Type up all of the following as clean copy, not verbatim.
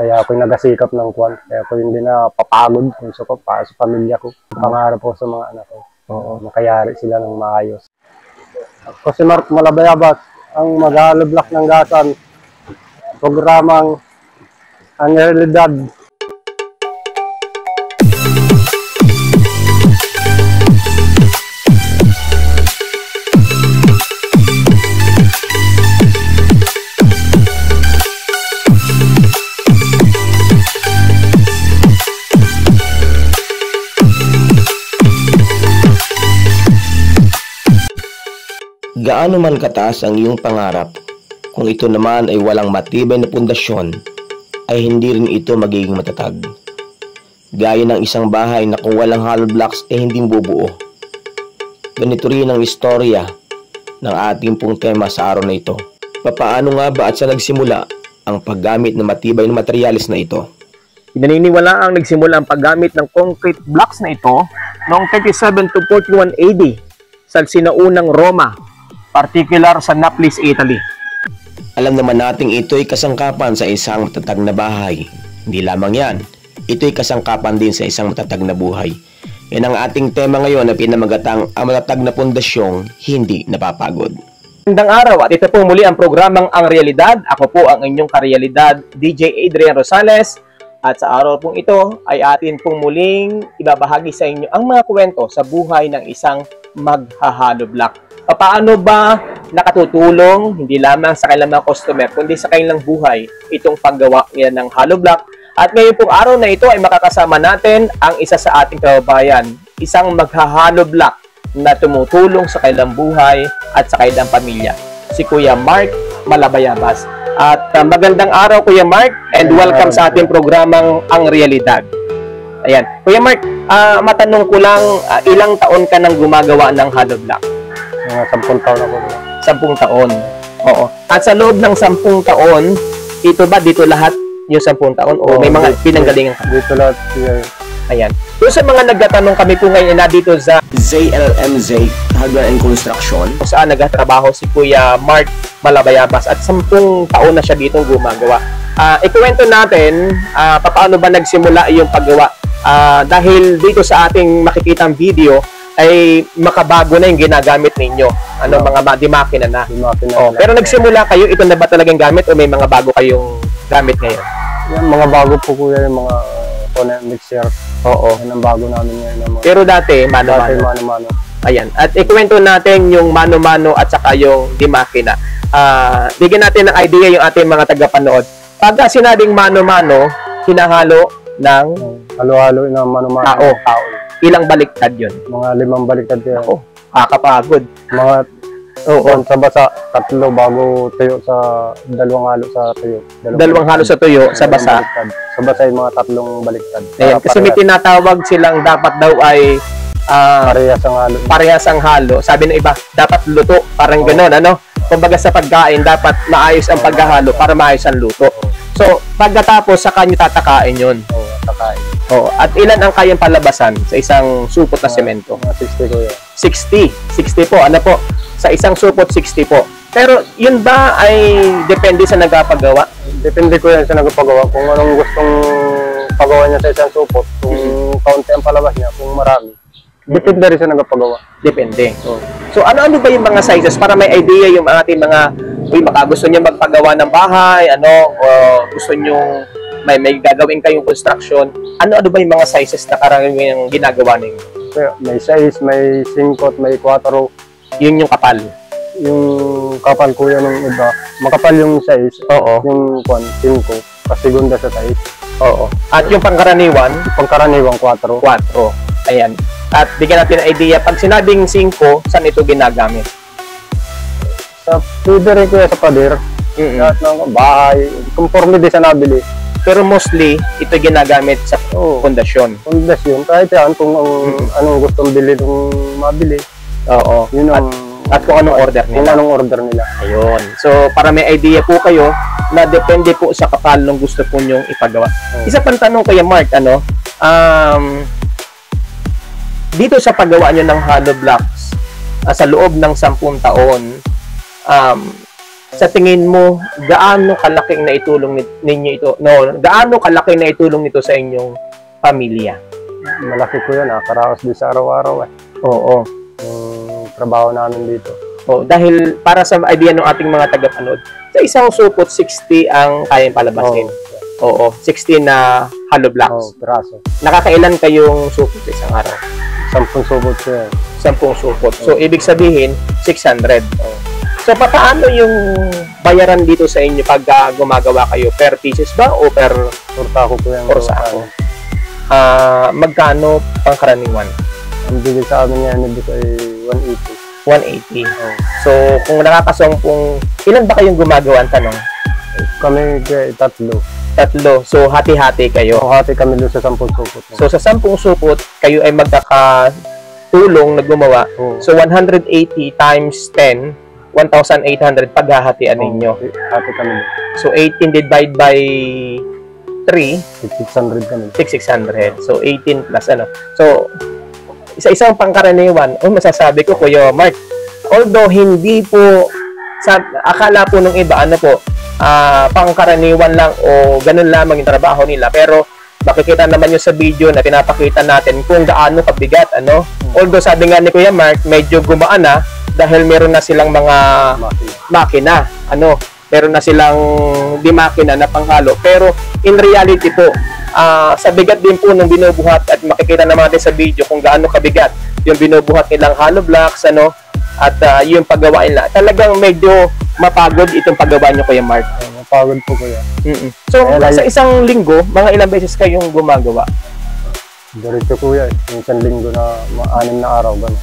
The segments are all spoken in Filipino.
Kaya ako yung nagasikap ng kwan. Kaya ako yung din na papagod kung so ko para sa pamilya ko. Pangarap ko sa mga anak ko. Oo, makayari sila ng maayos. Ako si Mark Malabayabas, ang mag-aalablock ng gasan. Programang Ang Realidad. Gaano man kataas ang iyong pangarap, kung ito naman ay walang matibay na pundasyon, ay hindi rin ito magiging matatag. Gaya ng isang bahay na kung walang hollow blocks ay hindi bubuo. Ganito rin ang istorya ng ating pong tema sa araw na ito. Papaano nga ba at sa nagsimula ang paggamit ng matibay na materyales na ito? Pinaniniwala ang nagsimula ang paggamit ng concrete blocks na ito noong 37 to 41 AD sa sinaunang Roma, particular sa Naples, Italy. Alam naman nating ito ay kasangkapan sa isang matatag na bahay. Hindi lamang yan, ito ay kasangkapan din sa isang matatag na buhay. Yan ang ating tema ngayon na pinamagatang ang matatag na pundasyong hindi napapagod. Magandang araw at ito po muli ang programang Ang Realidad. Ako po ang inyong karealidad, DJ Adrian Rosales. At sa araw pong ito ay atin pong muling ibabahagi sa inyo ang mga kwento sa buhay ng isang magha-hollow block. Paano ba nakatutulong hindi lamang sa kanilang mga customer kundi sa kanilang buhay itong paggawa nila ng hollow block? At ngayon pong araw na ito ay makakasama natin ang isa sa ating kababayan, isang magha-hollow block na tumutulong sa kanilang buhay at sa kanilang pamilya, si Kuya Mark Malabayabas. At magandang araw Kuya Mark and welcome sa ating programang Ang Realidad. Ayan. Kuya Mark, matanong ko lang, ilang taon ka nang gumagawa ng hollow block? Mga 10 taon ako. 10 taon. Oo. At sa loob ng 10 taon, ito ba dito lahat yung 10 taon? O may mga pinanggalingan ka? Dito lahat. Yeah. Ayan. Doon sa mga nagtatanong kami po ngayon na dito sa ZLMZ Hardware and Construction, kung saan nagtatrabaho si Kuya Mark Malabayabas at 10 taon na siya dito gumagawa. Ikuwento natin paano ba nagsimula yung paggawa. Dahil dito sa ating makikitang video ay makabago na yung ginagamit ninyo. Mga makina na. Pero nagsimula kayo, ito na ba talagang gamit o may mga bago kayong gamit ngayon? Yan, mga bago po kuya yung mga mixer. Oo. Yan ang bago namin ngayon. Pero dati, mano-mano. Ayan. At ikwento natin yung mano-mano at saka yung di makina. Bigyan natin ng idea yung ating mga tagapanood. Pagka sinabing mano-mano, hinahalo ng halo-halo ng mano-mano. Tao. Ilang baliktad yun? Mga 5 baliktad yan. Ako, kakapagod. Mga sa basa, 3 bago tuyo sa 2 halo sa tuyo. 2 halo sa tuyo, sa basa. Sa basa yung mga 3 baliktad. Ayan, kasi may tinatawag silang dapat daw ay parehas ang halo. Sabi ng iba, dapat luto. Parang gano'n, Kumbaga sa pagkain, dapat maayos ang paghahalo para maayos ang luto. So, pagkatapos, saka nyo tatakain yun. Takain. At ilan ang kayang palabasan sa isang supot na semento? 60 ko yan. 60 po. Sa isang supot, 60 po. Pero yun ba ay depende sa nagpapagawa? Depende ko yan sa nagpapagawa. Kung anong gustong pagawa niya sa isang supot. Kung kaunti ang palabas niya, kung marami. Depende rin sa nagpapagawa. Depende. So ano ba yung mga sizes para may idea yung ating mga gusto niyo magpagawa ng bahay, o gusto niyo may gagawin kayong construction, ano ba yung mga sizes na karamihan yung ginagawa ninyo? May size, may 5, may 4. Yun yung kapal? Yung kapal kuya ng iba. Makapal yung size. Oo. Yung 5, kasigunda sa size. Oo. At yung pangkaraniwan? Pangkaraniwan, 4. Ayan. At bigyan natin ng idea, pag sinabing 5, saan ito ginagamit? Sa feeder kuya, sa pader. Lahat ng bahay. Conforme din sa nabili. Pero mostly, ito ginagamit sa pundasyon. Pundasyon. Kahit yan, kung anong gustong bili nung mabili. Oo. Yun ang, at kung anong order nila. Kung anong order nila. Ayun. So, para may idea po kayo, na depende po sa kapal ng gusto po nyong ipagawa. Isa pang tanong Kuya Mark, dito sa paggawa nyo ng hollow blocks, sa loob ng 10 taon, sa tingin mo, gaano kalaking naitulong ninyo ito? No, gaano kalaking naitulong nito sa inyong pamilya? Malaki po yan, nakakaraos din sa araw-araw eh. Oo. Yung trabaho namin dito. Oh, dahil para sa idea ng ating mga tagapanood, sa isang supot 60 ang kayang palabasin. Oo, 60 na hollow blocks. Piraso. Nakakailan kayong supot sa isang araw? 10 subot po yan. 10 supot. So, ibig sabihin, 600. So, paano yung bayaran dito sa inyo pag gumagawa kayo? Per pieces ba o per Turtako po yan. or sako? Magkano pangkaraniwan? Ang bigay sa amin yan dito ay 180. 180. So, kung nakakasampung, ilan ba kayong gumagawa ang tanong? Kami kaya 3. 3. So, hati-hati kayo. Hati kami doon sa 10 supot. So, sa 10 supot, kayo ay magkakatulong na gumawa. So, 180 times 10, 1,800 paghahatian ninyo. Hati kami doon. So, 18 divide by 3, 600 kami. 600. So, 18 plus ano. So, isa-isang pangkaraniwan, masasabi ko, Kuya Mark, although hindi po, akala po ng iba, ano po, pangkaraniwan lang o ganun lamang yung trabaho nila, pero makikita naman yun sa video na pinapakita natin kung gaano kabigat, ano. Although sabi nga ni Kuya Mark, medyo gumaan na dahil meron na silang mga makina, ano, meron na silang di makina na panghalo, pero in reality po, sa bigat din po ng binubuhat at makikita naman natin sa video kung gaano kabigat yung binubuhat nilang hollow blocks, ano, at yung paggawa nila. Talagang medyo mapagod itong paggawa nyo, Kuya Mark. Mapagod po kuya. So, sa isang linggo, mga ilang beses kayong gumagawa? Diretso kuya, yung isang linggo na 6 na araw, gano'n.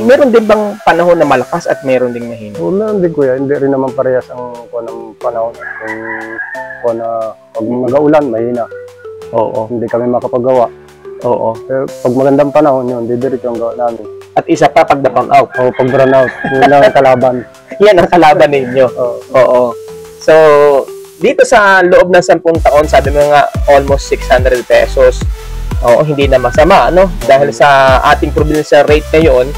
Meron din bang panahon na malakas at meron ding mahina? Meron din kuya, hindi rin naman parehas ang panahon. Kung pag mag-aulan, mahina. Oo. Hindi kami makapagawa. Oo. Pero pag magandang panahon yun, didiretso ang gawa namin. At isa pa, pag na-pang out. Pag run out, yun lang ang kalaban. Yan ang kalaban ninyo. Oo. So, dito sa loob ng 10 taon, sabi mo nga, almost 600 pesos. Oo, hindi na masama, no? Dahil sa ating provincial rate ngayon,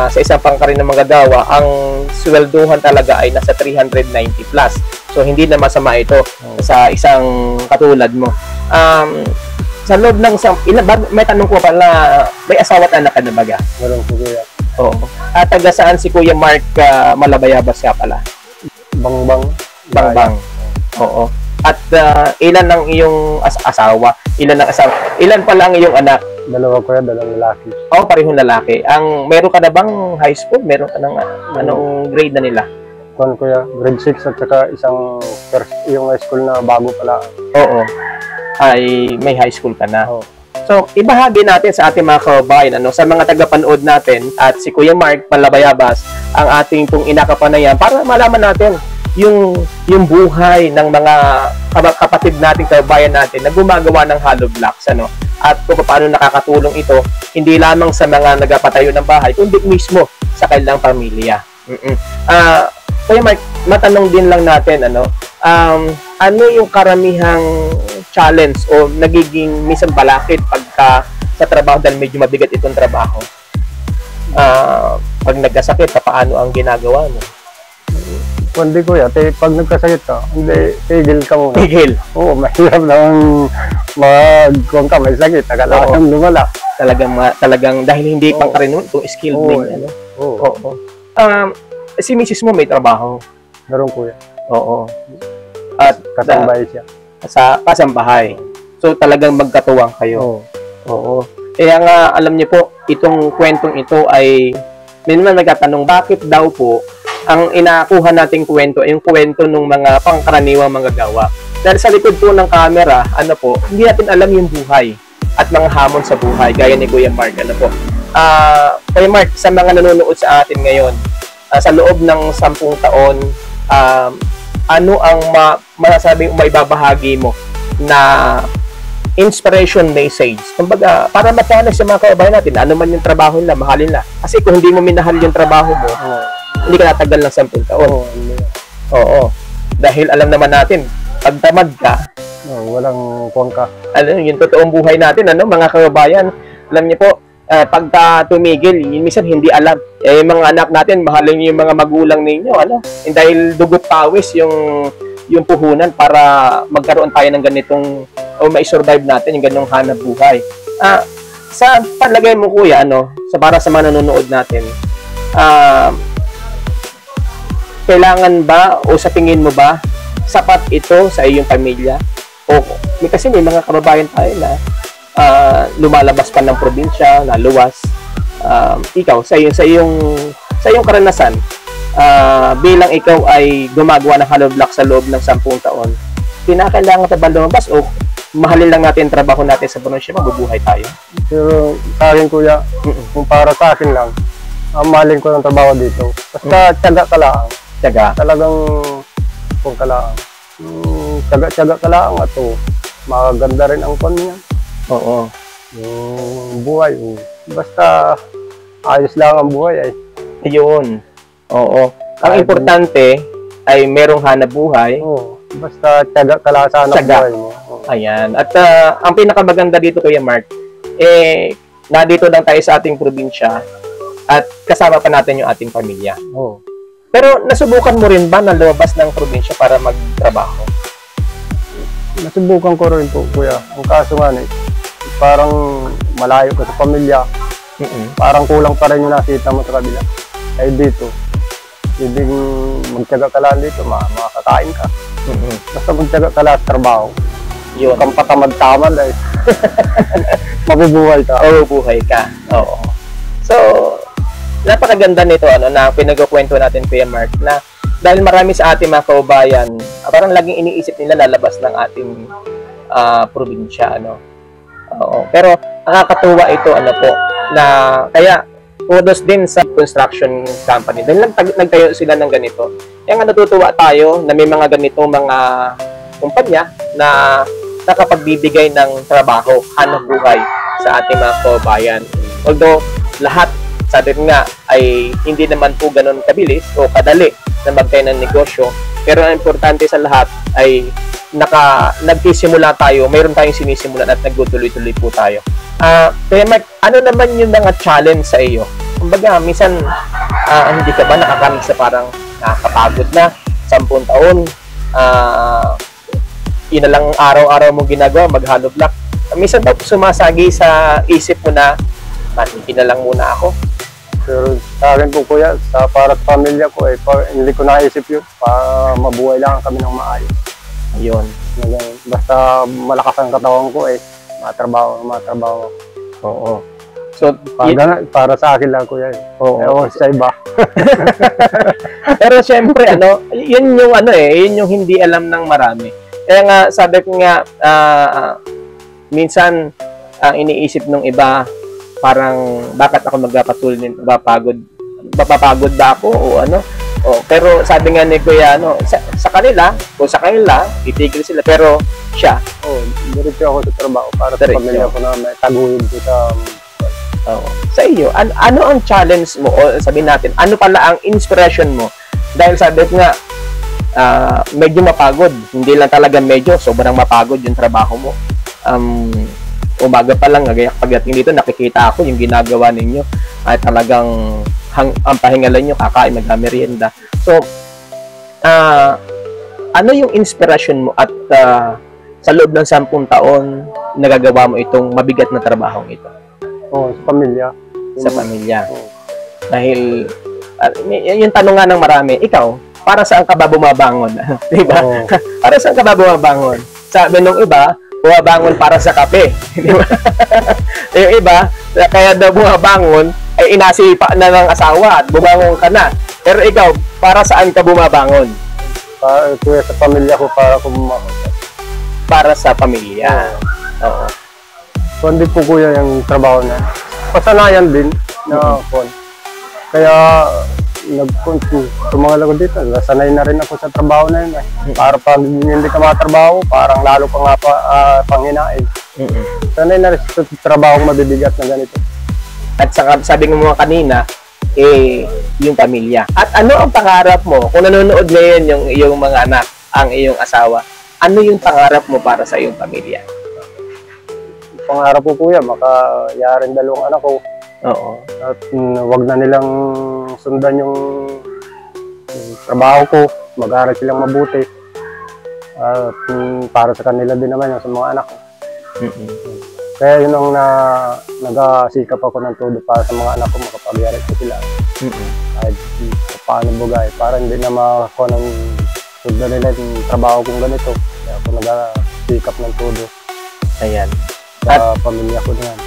sa isang pangkarin na manggagawa, ang swelduhan talaga ay nasa 390 plus. So, hindi na masama ito sa isang katulad mo. Sa loob ng may tanong ko pala, may asawa at anak ka na baga? Meron po kuya. Oo. At taga saan si Kuya Mark Malabayabas ka pala? Bangbang. Bangbang. Oo. At ilan ang iyong asawa? Ilan pa lang iyong anak? 2 kuya, 2 lalaki. Parehong lalaki. Meron ka na bang high school? Meron ka ng anong grade na nila? Kuan kuya, grade 6 at saka isang yung high school na bago pala. Oo. Ay may high school ka na. So, ibahagi natin sa ating mga kababayan, sa mga tagapanood natin at si Kuya Mark Malabayabas, ang ating pong inakapanayan para malaman natin yung buhay ng mga kapatid natin, kababayan natin na gumagawa ng hollow blocks, at kung paano nakakatulong ito hindi lamang sa mga nagpapatayo ng bahay kundi mismo sa kanilang pamilya. Kuya Mark, matanong din lang natin, ano yung karamihang challenge o nagiging minsan balakid pagka sa trabaho dahil medyo mabigat itong trabaho? Pag nagkasakit, paano ang ginagawa mo? Kundi kuya, pag nagkasakit ka, hindi, tigil ka muna. Tigil? Oo, mahirap lang kung ka may sakit, tagalakan lumala. Talagang dahil hindi pang karino, itong skilled din. Oo. Si misis mo may trabaho? Meron kuya. Oo. At kasambahay siya. Sa kasambahay. So talagang magkatuwang kayo. Oo. Kaya nga, alam niyo po, itong kwentong ito ay may naman nagtatanong bakit daw po ang inakuha nating kwento ay yung kwento ng mga pangkaraniwang manggagawa. Dahil sa likod po ng camera, hindi natin alam yung buhay at mga hamon sa buhay, gaya ni Kuya Mark, Kuya Mark, sa mga nanonood sa atin ngayon, sa loob ng 10 taon, ano ang masasabing may babahagi mo na inspiration message? Kumbaga, para matanas sa mga kababayan natin, ano man yung trabaho nila, mahalin nila. Kasi kung hindi mo minahal yung trabaho mo, hindi ka natagal ng 10 taon. Oo. Dahil alam naman natin, pag tamad ka, walang kuwang ka. Yung totoong buhay natin, mga kababayan, alam niyo po, pagka tumigil, minsan hindi alam. Yung mga anak natin, mahalin yung mga magulang ninyo, ano? Dahil dugot pawis yung puhunan para magkaroon tayo ng ganitong o mai-survive natin yung ganong hanap buhay. Sa palagay mo, kuya, ano, para sa mga nanonood natin, kailangan ba o sa tingin mo ba sapat ito sa iyong pamilya? O kasi may mga kababayan tayo na lumalabas pa ng probinsya, naluwas. Ikaw sa iyong karanasan, bilang ikaw ay gumagawa ng hollow block sa loob ng 10 taon, kinakailangan pa ba lumabas o mahalin lang natin ang trabaho natin sa probinsya, mabubuhay tayo? Pero sa akin, kuya, kung para sa akin lang, mahalin ko ng trabaho dito. Basta tiyaga ka lang. Tiyaga? Talagang kung ka lang. Tiyaga ka lang at maganda rin ang kon niya. Oo. Yung buhay. Basta ayos lang ang buhay ay. Ayun. Oo. Ang importante ay merong hanap buhay. Oo. Basta tiyaga ka lang sa hanap buhay mo. Ayan. At ang pinakamaganda dito, Kuya Mark, nandito lang tayo sa ating probinsya at kasama pa natin yung ating pamilya. Oo. Pero nasubukan mo rin ba na lumabas ng probinsya para magtrabaho? Nasubukan ko rin po, kuya. Ang kaso nga, parang malayo ka sa pamilya. Parang kulang pa rin yung nakita mo sa kabila. Ay dito, hindi magtiyaga ka lang dito, makakain ka. Basta magtiyaga ka lang sa trabaho. Yun. Kung patamad-tamad ay mabubuhay ka. Mabubuhay ka. Oo. So, napakaganda nito na pinagkukwento natin, Kuya Mark, na dahil marami sa ating mga kaubayan, parang laging iniisip nila lalabas ng ating probinsya, ano. Oo. Pero nakakatuwa ito, ano po, na kaya kudos din sa construction company. Dahil nagtayo sila ng ganito. Kaya nga natutuwa tayo na may mga ganitong mga kumpanya na nakapagbibigay ng trabaho, hanap buhay sa ating mga kaubayan. Although, lahat, sabi ko nga, ay hindi naman po ganun kabilis o kadali na magtayo ng negosyo. Pero ang importante sa lahat ay nagsisimula tayo, mayroon tayong sinisimulan at nagtutuloy-tuloy po tayo. Kaya Mark, ano naman yung mga challenge sa iyo? Kumbaga, minsan, hindi ka ba nakakamiss sa parang nakakapagod na, 10 taon, lang araw-araw mo ginagawa, mag-hollow block. Minsan daw sumasagi sa isip mo na, na lang muna ako. Pero sa akin po, kuya, para sa pamilya ko, hindi ko naisip yun. Para mabuhay lang kami ng maayos. Ayun. Basta malakas ang katawan ko, matrabaho. Oo. So, para sa akin lang, kuya. Oo. Ewan sa iba. Pero syempre, yun yung hindi alam ng marami. Kaya nga, sabi ko nga, minsan, iniisip ng iba, parang bakit ako magpapatuloy mapapagod ba ako o ano? Pero sabi nga ni Kuya, sa kanila titigil sila, pero siya. Diretso ako sa trabaho para sa pamilya ko na may taguyod ko sa... Sa iyo, ano ang challenge mo? O sabihin natin, ano pala ang inspiration mo? Dahil sabi ko nga, medyo mapagod. Hindi lang talaga medyo, sobrang mapagod yung trabaho mo. Umaga pa lang, pagdating dito, nakikita ako yung ginagawa ninyo. Ay talagang ang pahingalan nyo, kakain, magmerienda. So, ano yung inspiration mo at sa loob ng 10 taon, nagagawa mo itong mabigat na trabaho ito? Sa pamilya. Sa pamilya. Dahil, yung tanong nga ng marami, ikaw, para saan ka ba bumabangon? Diba? Para saan ka ba bumabangon? Sabi nung iba, bumabangon para sa kape. Diba? Yung iba, kaya daw bumabangon, ay inasipa na ng asawa at bumangon ka na. Pero ikaw, para saan ka bumabangon? Kuya, sa pamilya ko, para ko bumabangon. Para sa pamilya. Oo. So, hindi po, kuya, yung trabaho na. Pasanayan din na kaya tumangal ako dito. Nasanay na rin ako sa trabaho na yun. Para pag hindi ka matrabaho, parang lalo pa nga panghinain. Sanay na rin sa trabaho mabibigat na ganito. At saka, sabi mo mga kanina, yung pamilya. At ano ang pangarap mo? Kung nanonood ngayon yung iyong mga anak, ang iyong asawa, ano yung pangarap mo para sa iyong pamilya? Pangarap ko, kuya, makayarin 2 anak ko. Oo. At wag na nilang sundan yung trabaho ko, mag-aaral silang mabuti. At para sa kanila din naman yung sa mga anak ko. Kaya yun ang nag-sikap ako ng todo para sa mga anak ko, makapagyari ko sila. Kahit paano bugay, para hindi na makakuha ng sundan nila yung trabaho kong ganito. Kaya ako nag-sikap ng todo Ayan. sa pamilya ko niyan.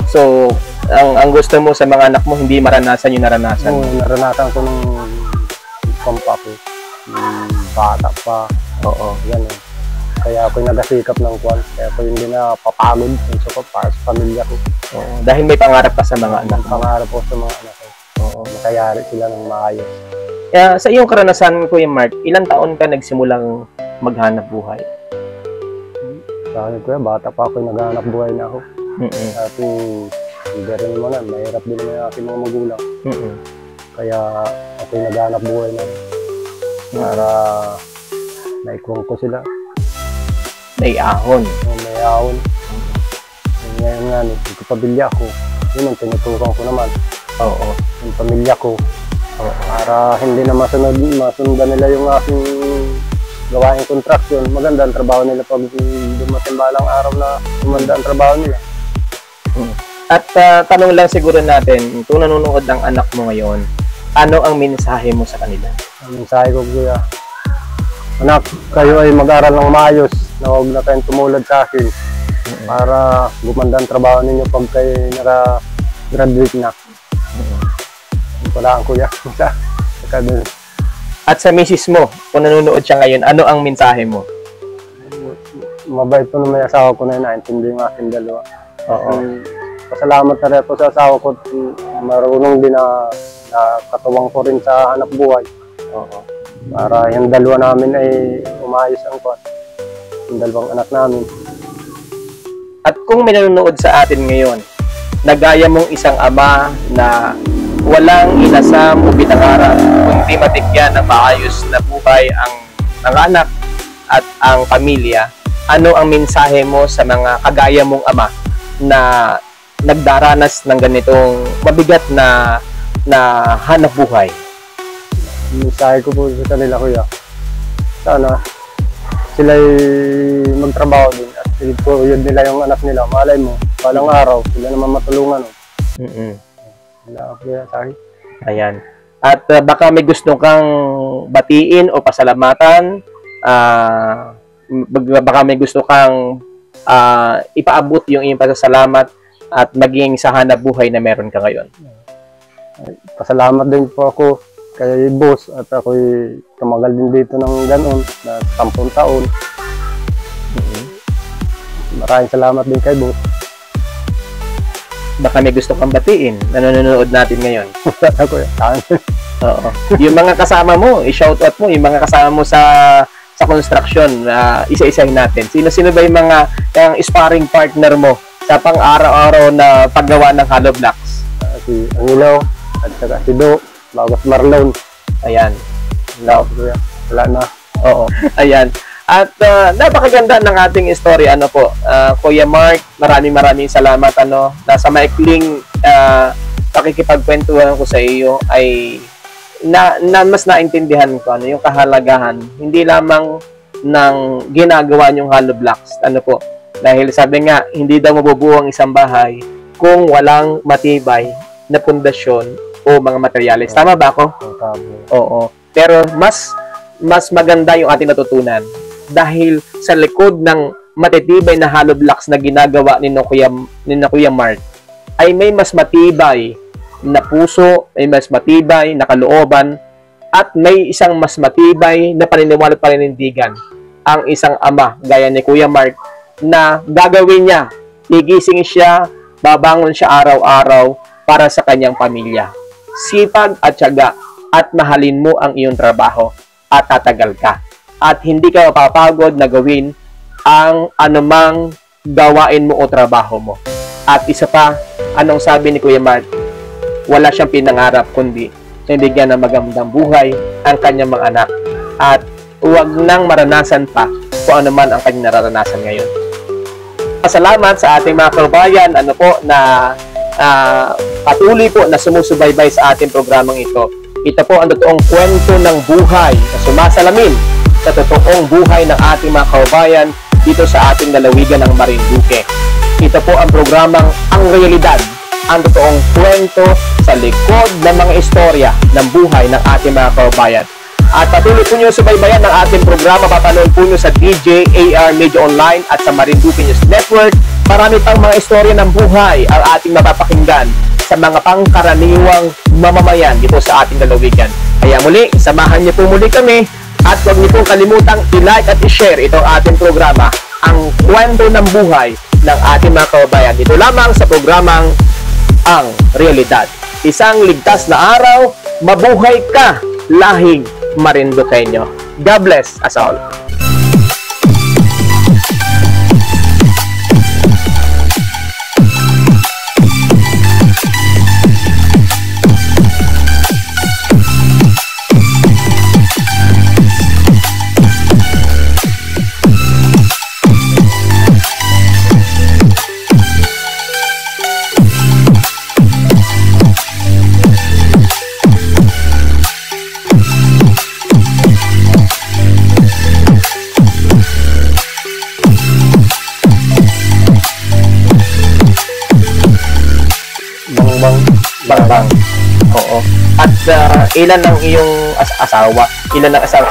So, ang gusto mo sa mga anak mo, hindi maranasan yung naranasan mo. Naranasan ko nung pampa ko. Bata pa. Oo. Yan eh. Kaya ako'y nagasikap ng kwan. Kaya ako'y hindi na papagod. Gusto ko para sa pamilya ko. Oo. Dahil may pangarap ka sa mga anak mo. Pangarap ko sa mga anak ko. Oo. Makayari sila ng maayos. Kaya sa iyong karanasan, Kuya Mark, ilang taon ka nagsimulang maghanap buhay? Sa akin kuya, bata pa ako'y naghahanap buhay na ako. At hindi rin naman na, mahirap din naman yung aking mga magulang. Kaya ako'y naghahanap buhay na para naikuwang ko sila. May ahon. May ahon. Ngayon nga, nagkapabilya ako. Yun ang tinutukan ko naman. Oo. Yung pamilya ko. Para hindi na masundan nila yung aking gawaing kontraksyon. Maganda ang trabaho nila pag dumating balang araw na umanda ang trabaho nila. At tanong lang siguro natin, kung nanonood ang anak mo ngayon, ano ang mensahe mo sa kanila? Ang mensahe ko kuya, anak, kayo ay mag-aral ng maayos na huwag na kayong tumulad sa akin para gumanda ang trabaho ninyo pag kayo naka-graduate na. Wala ang kuya. At sa misis mo, kung nanonood siya ngayon, ano ang mensahe mo? Mabait po naman yung asawa ko na yun, naintindi yung aking dalawa. Oo. Pasalamat na rin po sa asawa ko, marunong din na katuwang ko rin sa hanap buhay. Oo. Para yung dalawa namin ay umayos ang kwan. Yung dalawang anak namin. At kung may nanonood sa atin ngayon, nagaya mong isang ama na walang inasam o binangarap, kundi matigyan ng maayos na buhay ang anak at ang pamilya, ano ang mensahe mo sa mga kagaya mong ama na nagdaranas ng ganitong mabigat na hanap buhay? Mensahe ko po sa kanila kuya, sana sila'y magtrabaho din at yun nila yung anak nila. Malay mo, balang araw, sila naman matulungan. Wala kuya sa akin. Ayan. At baka may gusto kang batiin o pasalamatan, baka may gusto kang ipaabot yung iyong pasasalamat at maging sa hanap buhay na meron ka ngayon. Pasalamat din po ako kay boss at ako'y tumagal din dito ng ganoon na 10 taon. Maraming salamat din kay boss. Baka may gusto kang batiin na nanonood natin ngayon. Ako Oo. Yung mga kasama mo, i-shoutout mo, yung mga kasama mo sa construction, isa-isahin natin. Sino-sino ba yung mga sparring partner mo sa pang-araw-araw na paggawa ng hollow blocks? Si Angelo at saka si Do, Bagas Marlon. Ayan. No. Wala na. Oo. Ayan. At napakaganda ng ating istorya, Kuya Mark, maraming salamat, nasa maikling pakikipagkwentuhan ko sa iyo ay mas naintindihan ko yung kahalagahan, hindi lamang ng ginagawa niyong hollow blocks, dahil sabi nga, hindi daw mabubuo ang isang bahay kung walang matibay na pundasyon o mga materyales. Tama ba ako? Oo. Pero mas maganda yung ating natutunan dahil sa likod ng matitibay na hollow blocks na ginagawa ni Kuya Mark ay may mas matibay na puso, may mas matibay na kalooban, at may isang mas matibay na paniniwala at paninindigan ang isang ama gaya ni Kuya Mark na gagawin niya, gigising siya, babangon siya araw-araw para sa kanyang pamilya. Sipag at tiyaga at mahalin mo ang iyong trabaho at tatagal ka. At hindi ka mapapagod na gawin ang anumang gawain mo o trabaho mo. At isa pa, anong sabi ni Kuya Mark? Wala siyang pinangarap kundi bigyan ng magandang buhay ang kanyang mga anak. At huwag nang maranasan pa kung ano man ang kanyang nararanasan ngayon. Salamat sa ating mga kababayan na patuloy po na sumusubaybay sa ating programang ito. Ito po ang totoong kwento ng buhay na sumasalamin sa totoong buhay ng ating mga kababayan dito sa ating lalawigan ng Marinduque. Ito po ang programang Ang Realidad, ang totoong kwento sa likod ng mga istorya ng buhay ng ating mga kababayan. At patuloy po nyo subaybayan ng ating programa. Papanood po nyo sa DJAR Media Online at sa Marinduque News Network. Marami pang mga istorya ng buhay ang ating mapapakinggan sa mga pangkaraniwang mamamayan dito sa ating lalawigan. Kaya muli, samahan niyo po muli kami at huwag niyo pong kalimutang i-like at i-share itong ating programa, Ang Kwento ng Buhay ng ating mga kababayan. Dito lamang sa programang Ang Realidad. Isang ligtas na araw, mabuhay ka, lahing Marinduqueño. God bless us all. Bang. Oo. At ilan ang iyong asawa? Ilan ang asawa?